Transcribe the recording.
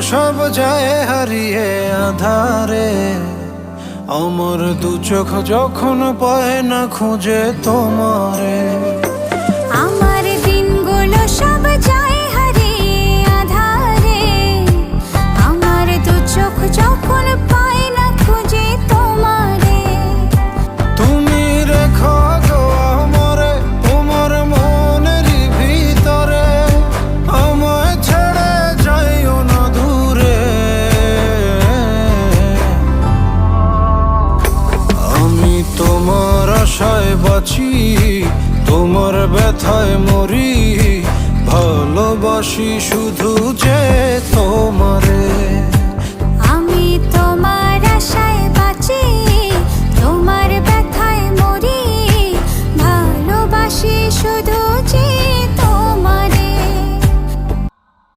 সব যায় হারিয়ে আধারে। আমার দু চোখ যখন পায় না খুঁজে তোমারে। আমার দিনগুলো সব যায় হারিয়ে আধারে। আমার দু চোখ যখন পায় না খুঁজে তোমারে। তুমি রেখো গো আমারে তোমার মনের ভিতরে, আমায় ছেড়ে যাইও না দূরে। আমি তোমার আশায় বাঁচি, তোমার ব্যথায় মরি, ভালোবাসি শুধু যে তোমার।